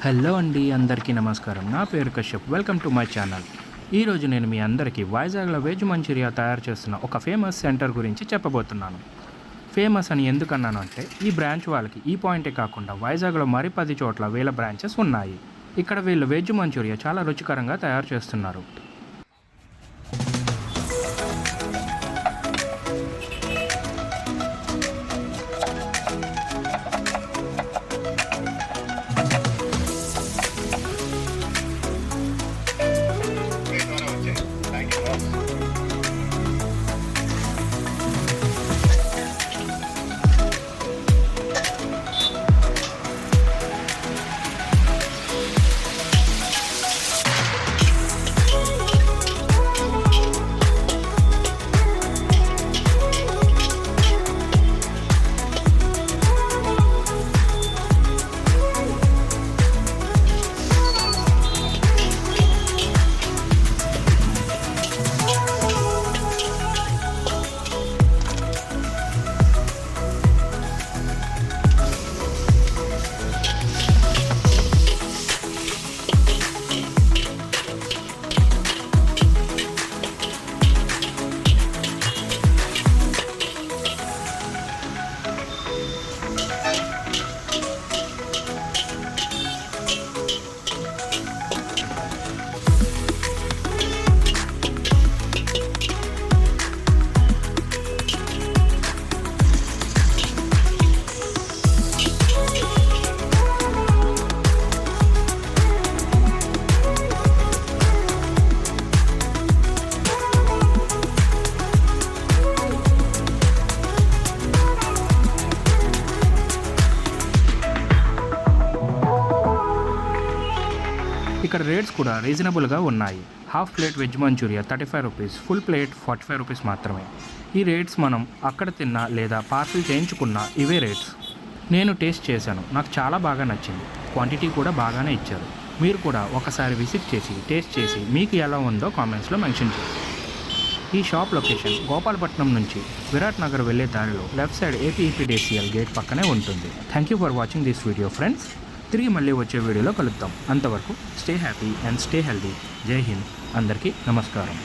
Hello అండి, అందరికీ నమస్కారం. నా పేరు Kashyap. Welcome to my channel. ఈరోజు నేను మీ అందరికీ వైజాగ్లో వెజ్ మంచూరియా తయారు చేస్తున్న ఒక ఫేమస్ సెంటర్ గురించి చెప్పబోతున్నాను. ఫేమస్ అని ఎందుకన్నాను అంటే, ఈ బ్రాంచ్ వాళ్ళకి ఈ పాయింటే కాకుండా వైజాగ్లో మరి 10 చోట్ల వేల బ్రాంచెస్ ఉన్నాయి. ఇక్కడ వీళ్ళు వెజ్ మంచూరియా చాలా రుచికరంగా తయారు చేస్తున్నారు. ఇక్కడ రేట్స్ కూడా రీజనబుల్గా ఉన్నాయి. Half plate veg manchurian 35 rupees, full plate 45 rupees మాత్రమే. ఈ రేట్స్ మనం అక్కడ తిన్నా లేదా పార్సిల్ చేయించుకున్న ఇవే రేట్స్. నేను టేస్ట్ చేశాను, నాకు చాలా బాగా నచ్చింది. క్వాంటిటీ కూడా బాగానే ఇచ్చారు. మీరు కూడా ఒకసారి విజిట్ చేసి టేస్ట్ చేసి మీకు ఎలా ఉందో కామెంట్స్లో మెన్షన్ చేయండి. ఈ షాప్ లొకేషన్ గోపాలపట్నం నుంచి విరాట్ నగర్ వెళ్ళే దారిలో లెఫ్ట్ సైడ్ ఏపీఈపీడీసీఎల్ గేట్ పక్కనే ఉంటుంది. Thank you for watching this video friends. తిరిగి మళ్ళీ వచ్చే వీడియోలో కలుద్దాం. అంతవరకు stay happy and stay healthy. జై హింద్. అందరికీ నమస్కారం.